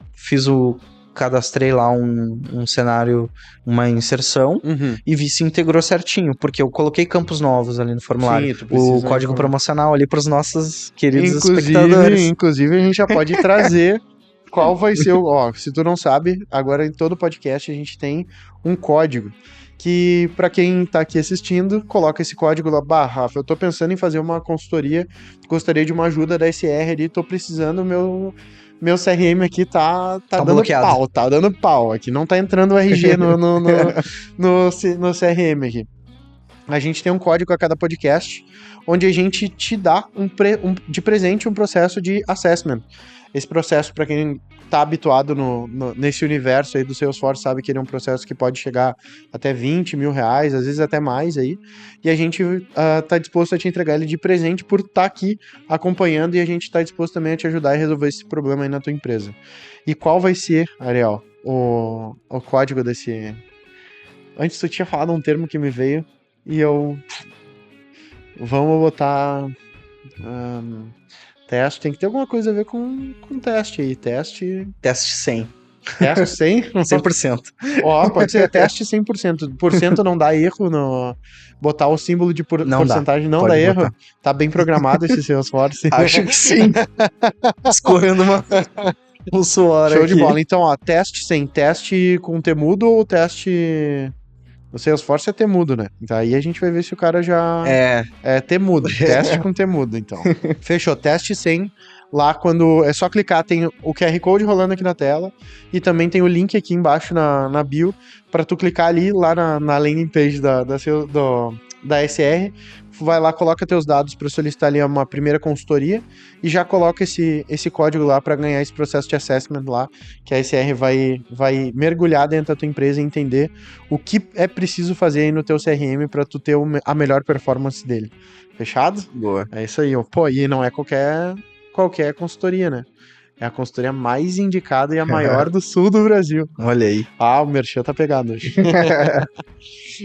Cadastrei lá um cenário, uma inserção, e vi se integrou certinho, porque eu coloquei campos novos ali no formulário. Sim, o código promocional ali pros nossos queridos espectadores. Inclusive, a gente já pode trazer qual vai ser se tu não sabe, agora em todo podcast a gente tem um código que, pra quem tá aqui assistindo, coloca esse código lá, Rafa, eu tô pensando em fazer uma consultoria, gostaria de uma ajuda da SR ali, tô precisando, meu CRM aqui tá dando bloqueado. pau, tá dando pau aqui, não tá entrando o RG no CRM aqui. A gente tem um código a cada podcast, onde a gente te dá de presente um processo de assessment. Esse processo, para quem tá habituado nesse universo aí do Salesforce, sabe que ele é um processo que pode chegar até 20 mil reais, às vezes até mais aí, e a gente tá disposto a te entregar ele de presente por estar aqui acompanhando, e a gente tá disposto também a te ajudar a resolver esse problema aí na tua empresa. E qual vai ser, Ariel, o código desse... Antes tu tinha falado um termo que me veio, e eu... Vamos botar... Teste, tem que ter alguma coisa a ver com teste aí. Teste 100. Teste 100? 100%. Ó, pode ser teste 100%. Por cento não dá erro no... Botar o símbolo de Não porcentagem não Pode dá erro. botar. Tá bem programado esse Salesforce. Acho que sim. Escorrendo um suor Show aqui. de bola. Então, ó, teste 100. Teste com temudo ou teste... No Salesforce é temudo, né? Então aí a gente vai ver se o cara já... É temudo. Teste com temudo, então. Fechou. Teste 100. Lá quando... É só clicar, tem o QR Code rolando aqui na tela. E também tem o link aqui embaixo na bio. Pra tu clicar ali, lá na landing page da SR. Vai lá, coloca teus dados para solicitar ali uma primeira consultoria. E já coloca esse código lá para ganhar esse processo de assessment lá. Que a SR vai mergulhar dentro da tua empresa e entender o que é preciso fazer aí no teu CRM para tu ter a melhor performance dele. Fechado? Boa. É isso aí, ó. Pô, e não é qualquer consultoria, né? É a consultoria mais indicada e a maior do sul do Brasil. Olha aí. Ah, o Merchan tá pegado hoje.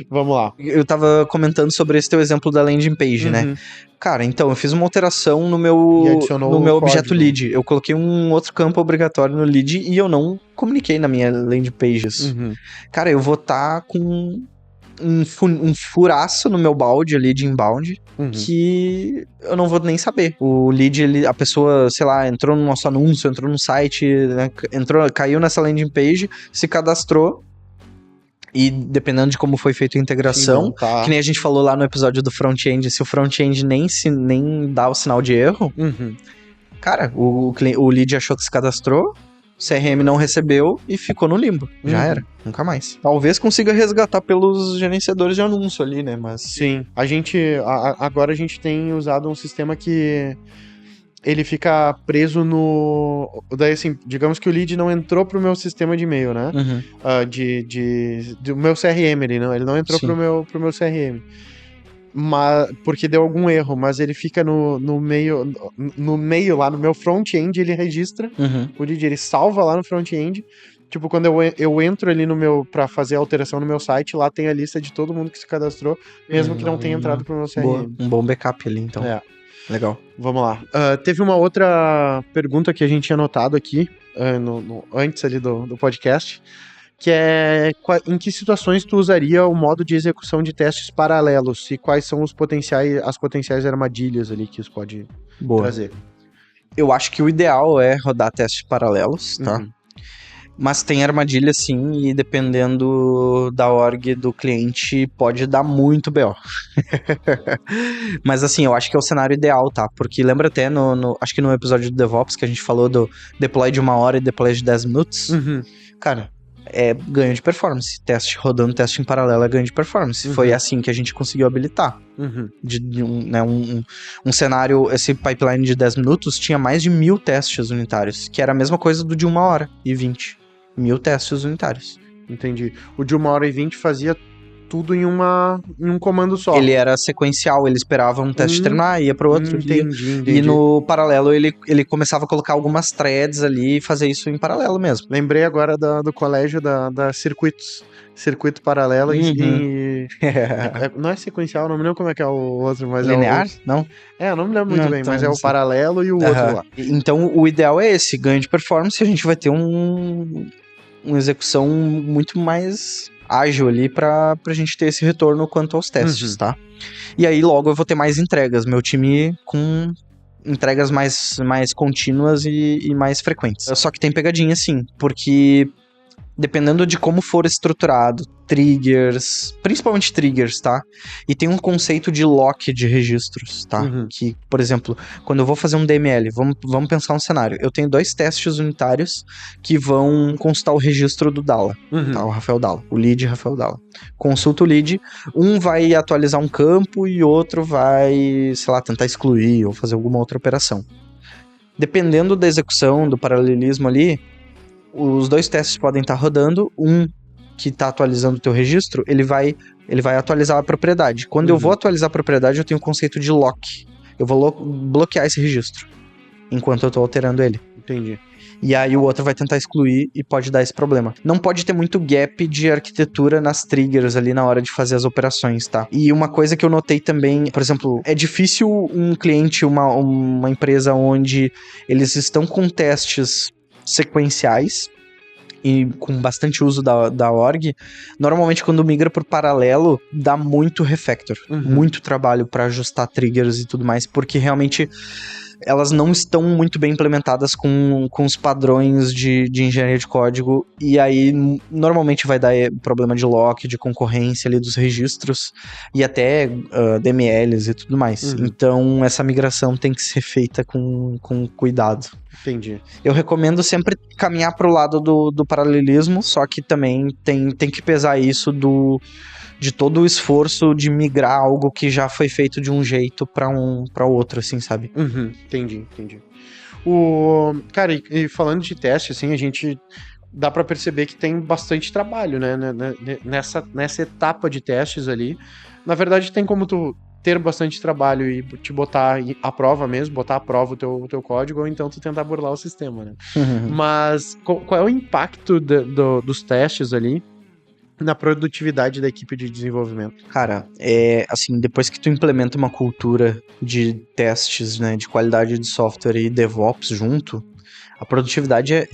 Vamos lá. Eu tava comentando sobre esse teu exemplo da landing page, né? Cara, então, eu fiz uma alteração no E meu adicionou o objeto código. lead. Eu coloquei um outro campo obrigatório no lead e eu não comuniquei na minha landing page isso. Cara, eu vou estar com um furaço no meu balde ali de inbound que eu não vou nem saber. O lead, a pessoa, sei lá, entrou no nosso anúncio, entrou no site, né, caiu nessa landing page, se cadastrou e dependendo de como foi feita a integração, Sim, tá. que nem a gente falou lá no episódio do front-end, se o front-end nem dá o sinal de erro, cara, o lead achou que se cadastrou, CRM não recebeu e ficou no limbo. Já era. Nunca mais. Talvez consiga resgatar pelos gerenciadores de anúncio ali, né? Mas... Sim. Agora a gente tem usado um sistema que ele fica preso no... Daí, assim, digamos que o lead não entrou pro meu sistema de e-mail, né? Do meu CRM ali, não. Ele não entrou pro meu CRM. Porque deu algum erro, mas ele fica no meio lá, no meu front-end, ele registra o lead, ele salva lá no front-end. Tipo, quando eu entro ali pra fazer a alteração no meu site, lá tem a lista de todo mundo que se cadastrou, mesmo que não tenha entrado pro meu CRM. Boa. Um bom backup ali, então. É. Legal. Vamos lá. Teve uma outra pergunta que a gente tinha anotado aqui, antes ali do podcast, que é em que situações tu usaria o modo de execução de testes paralelos e quais são as potenciais armadilhas ali que isso pode trazer. Eu acho que o ideal é rodar testes paralelos, tá? Mas tem armadilha sim, e dependendo da org do cliente, pode dar muito BO. Mas assim, eu acho que é o cenário ideal, tá? Porque lembra até, acho que no episódio do DevOps, que a gente falou do deploy de 1 hora e deploy de 10 minutos. Cara, é ganho de performance. Rodando teste em paralelo é ganho de performance. Foi assim que a gente conseguiu habilitar. Um cenário, esse pipeline de 10 minutos tinha mais de 1000 testes unitários, que era a mesma coisa do de 1 hora e 20. 1000 testes unitários. Entendi. O de 1 hora e 20 fazia tudo em um comando só. Ele era sequencial, ele esperava um teste terminar, ia pro outro. Entendi. E no paralelo ele começava a colocar algumas threads ali e fazer isso em paralelo mesmo. Lembrei agora do colégio da circuitos. Circuito paralelo não é sequencial, não me lembro como é que é o outro, mas linear? Não? Eu não me lembro muito bem, mas é o paralelo e o outro lá. Então o ideal é esse, ganho de performance, a gente vai ter uma execução muito mais ágil ali pra gente ter esse retorno quanto aos testes, tá? E aí logo eu vou ter mais entregas, meu time com entregas mais contínuas e mais frequentes. Só que tem pegadinha sim, porque dependendo de como for estruturado, triggers, principalmente triggers, tá? E tem um conceito de lock de registros, tá? Que, por exemplo, quando eu vou fazer um DML, vamos pensar um cenário. Eu tenho 2 testes unitários que vão consultar o registro do Dalla, tá? O Rafael Dalla, o lead Rafael Dalla. Consulta o lead, um vai atualizar um campo e outro vai, sei lá, tentar excluir ou fazer alguma outra operação. Dependendo da execução, do paralelismo ali, os 2 testes podem estar rodando, um que está atualizando o teu registro, ele vai atualizar a propriedade. Quando eu vou atualizar a propriedade, eu tenho o conceito de lock. Eu vou bloquear esse registro, enquanto eu estou alterando ele. Entendi. E aí o outro vai tentar excluir e pode dar esse problema. Não pode ter muito gap de arquitetura nas triggers ali na hora de fazer as operações, tá? E uma coisa que eu notei também, por exemplo, é difícil um cliente, uma empresa onde eles estão com testes sequenciais e com bastante uso da org, normalmente quando migra por paralelo, dá muito refactor, muito trabalho para ajustar triggers e tudo mais, porque realmente elas não estão muito bem implementadas com os padrões de engenharia de código, e aí normalmente vai dar problema de lock, de concorrência ali dos registros, e até DMLs e tudo mais. Então essa migração tem que ser feita com cuidado. Entendi. Eu recomendo sempre caminhar pro lado do paralelismo, só que também tem que pesar isso de todo o esforço de migrar algo que já foi feito de um jeito para outro, assim, sabe? Entendi. Cara, e falando de teste, assim, a gente dá pra perceber que tem bastante trabalho, né, nessa etapa de testes ali. Na verdade, tem como tu ter bastante trabalho e te botar à prova mesmo, botar à prova o teu código, ou então tu tentar burlar o sistema, né? Mas qual é o impacto dos testes ali na produtividade da equipe de desenvolvimento? Cara, assim, depois que tu implementa uma cultura de testes, né, de qualidade de software e DevOps junto, a produtividade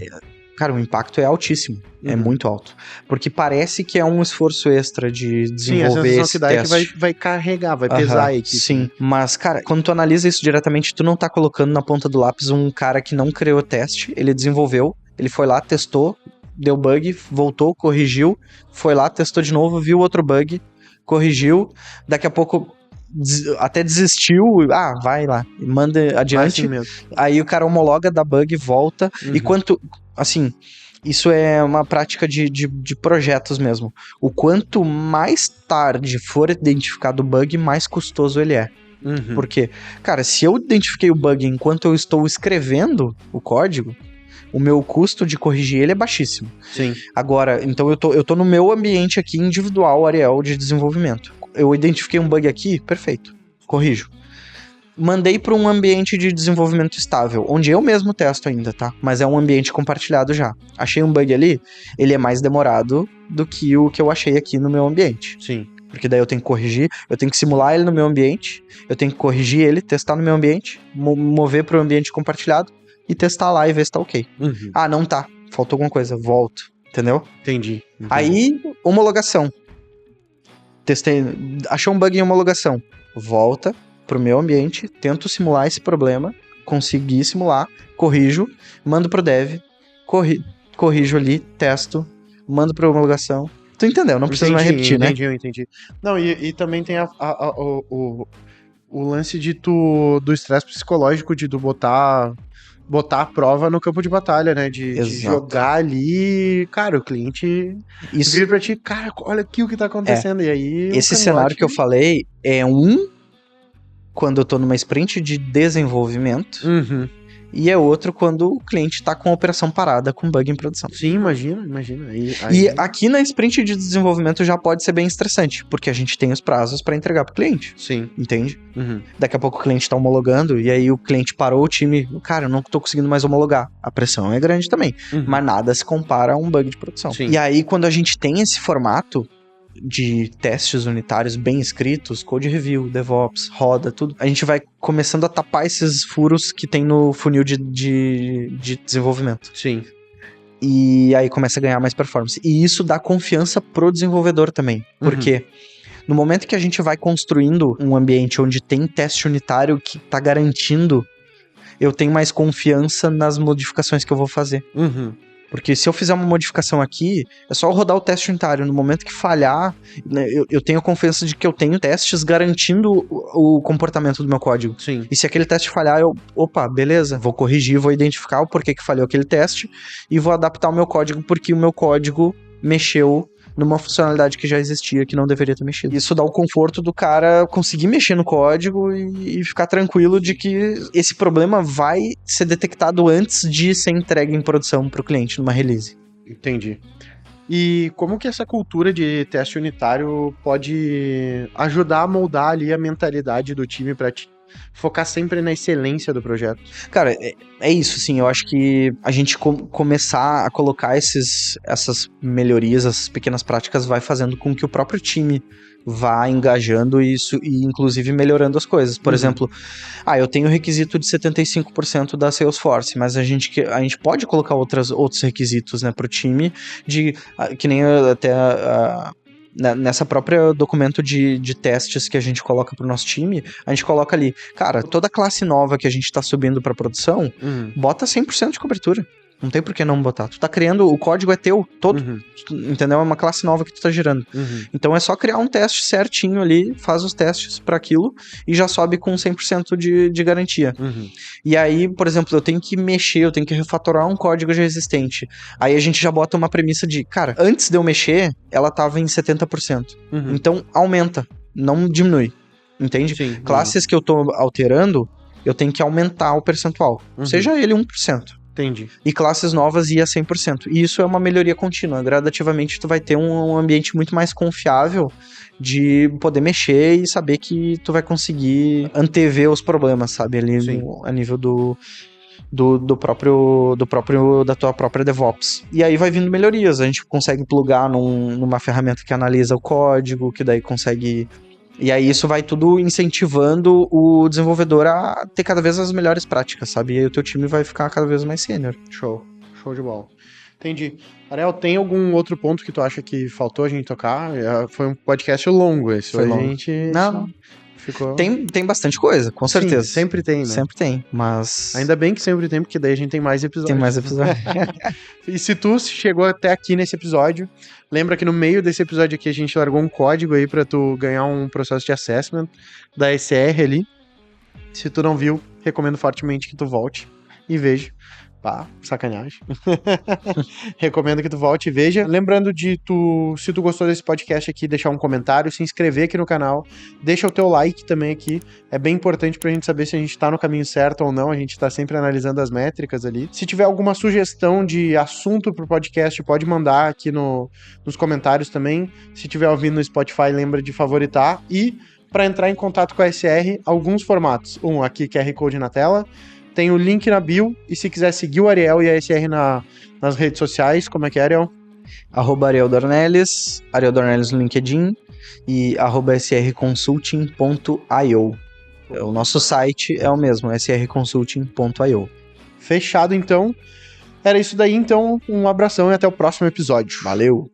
cara, o impacto é altíssimo, é muito alto. Porque parece que é um esforço extra de desenvolver esse teste. Sim, a sensação que dá é que vai carregar, vai pesar a equipe. Sim, mas, cara, quando tu analisa isso diretamente, tu não tá colocando na ponta do lápis um cara que não criou o teste, ele desenvolveu, ele foi lá, testou, deu bug, voltou, corrigiu, foi lá, testou de novo, viu outro bug, corrigiu, daqui a pouco até desistiu, vai lá, manda adiante, aí o cara homologa, dá bug, volta, e quanto, assim, isso é uma prática de projetos mesmo, o quanto mais tarde for identificado o bug, mais custoso ele é. Porque, cara, se eu identifiquei o bug enquanto eu estou escrevendo o código, o meu custo de corrigir ele é baixíssimo. Sim. Agora, então eu tô no meu ambiente aqui individual, Ariel, de desenvolvimento. Eu identifiquei um bug aqui, perfeito, corrijo. Mandei para um ambiente de desenvolvimento estável, onde eu mesmo testo ainda, tá? Mas é um ambiente compartilhado já. Achei um bug ali, ele é mais demorado do que o que eu achei aqui no meu ambiente. Sim. Porque daí eu tenho que corrigir, eu tenho que simular ele no meu ambiente, eu tenho que corrigir ele, testar no meu ambiente, mover para o ambiente compartilhado e testar lá e ver se tá ok. Não tá, faltou alguma coisa, volto, entendeu? Entendi. Aí, homologação. Testei, achou um bug em homologação, volta pro meu ambiente, tento simular esse problema, consegui simular, corrijo, mando pro dev, corrijo ali, testo, mando pra homologação. Tu entendeu? Não precisa mais repetir, né? Entendi. Não, e também tem o lance do estresse psicológico de tu botar a prova no campo de batalha, né? De jogar ali, cara, o cliente vira pra ti, cara, olha aqui o que tá acontecendo. E aí esse cenário que eu falei é quando eu tô numa sprint de desenvolvimento, e é outro quando o cliente tá com a operação parada, com bug em produção. Sim, imagina. E aqui na sprint de desenvolvimento já pode ser bem estressante, porque a gente tem os prazos para entregar pro cliente. Sim. Entende? Daqui a pouco o cliente tá homologando, e aí o cliente parou o time, cara, eu não tô conseguindo mais homologar. A pressão é grande também, mas nada se compara a um bug de produção. Sim. E aí quando a gente tem esse formato de testes unitários bem escritos, code review, DevOps, roda, tudo, a gente vai começando a tapar esses furos que tem no funil de desenvolvimento. Sim. E aí começa a ganhar mais performance. E isso dá confiança pro desenvolvedor também. Porque no momento que a gente vai construindo um ambiente onde tem teste unitário que tá garantindo, eu tenho mais confiança nas modificações que eu vou fazer. Porque se eu fizer uma modificação aqui, é só rodar o teste unitário. No momento que falhar, né, eu tenho confiança de que eu tenho testes garantindo o comportamento do meu código. Sim. E se aquele teste falhar, beleza, vou corrigir, vou identificar o porquê que falhou aquele teste e vou adaptar o meu código porque o meu código mexeu numa funcionalidade que já existia, que não deveria ter mexido. Isso dá o conforto do cara conseguir mexer no código e ficar tranquilo de que esse problema vai ser detectado antes de ser entregue em produção para o cliente numa release. Entendi. E como que essa cultura de teste unitário pode ajudar a moldar ali a mentalidade do time para focar sempre na excelência do projeto. Cara, é isso, sim. Eu acho que a gente começar a colocar essas melhorias, essas pequenas práticas, vai fazendo com que o próprio time vá engajando isso e, inclusive, melhorando as coisas. Por exemplo, eu tenho o requisito de 75% da Salesforce, mas a gente pode colocar outros requisitos, né, pro time, que nem até... nessa própria documento de testes que a gente coloca pro nosso time, a gente coloca ali, cara, toda classe nova que a gente tá subindo pra produção, bota 100% de cobertura. Não tem por que não botar. Tu tá criando, o código é teu, todo, entendeu? É uma classe nova que tu tá gerando. Então é só criar um teste certinho ali, faz os testes pra aquilo e já sobe com 100% de garantia. E aí, por exemplo, eu tenho que mexer, eu tenho que refatorar um código já existente. Aí a gente já bota uma premissa de, cara, antes de eu mexer, ela tava em 70%. Então aumenta, não diminui. Entende? Sim. Classes que eu tô alterando, eu tenho que aumentar o percentual. Seja ele 1%. Entendi. E classes novas ia 100%. E isso é uma melhoria contínua. Gradativamente tu vai ter um ambiente muito mais confiável de poder mexer e saber que tu vai conseguir antever os problemas, sabe? Ali a nível da tua própria DevOps. E aí vai vindo melhorias. A gente consegue plugar numa ferramenta que analisa o código, que daí consegue... E aí isso vai tudo incentivando o desenvolvedor a ter cada vez as melhores práticas, sabe? E aí o teu time vai ficar cada vez mais sênior. Show de bola. Entendi. Ariel, tem algum outro ponto que tu acha que faltou a gente tocar? Foi um podcast longo esse. Foi longo. A gente... Não. Ficou... Tem bastante coisa, com certeza. Sim, sempre tem, né? Sempre tem, mas... Ainda bem que sempre tem, porque daí a gente tem mais episódios. Tem mais episódios. E se tu chegou até aqui nesse episódio, lembra que no meio desse episódio aqui a gente largou um código aí pra tu ganhar um processo de assessment da SR ali. Se tu não viu, recomendo fortemente que tu volte e veja. Pá, sacanagem. Recomendo que tu volte e veja. Lembrando de se tu gostou desse podcast aqui, deixar um comentário, se inscrever aqui no canal, deixa o teu like também aqui. É bem importante pra gente saber se a gente tá no caminho certo ou não. A gente tá sempre analisando as métricas ali. Se tiver alguma sugestão de assunto pro podcast, pode mandar aqui nos comentários também. Se tiver ouvindo no Spotify, lembra de favoritar. E para entrar em contato com a SR, alguns formatos. Aqui QR Code na tela. Tem o link na bio, e se quiser seguir o Ariel e a SR nas redes sociais, como é que é, Ariel? @Ariel Dornelles no LinkedIn e @srconsulting.io. O nosso site é o mesmo, srconsulting.io. Fechado, então. Era isso daí, então. Um abração e até o próximo episódio. Valeu!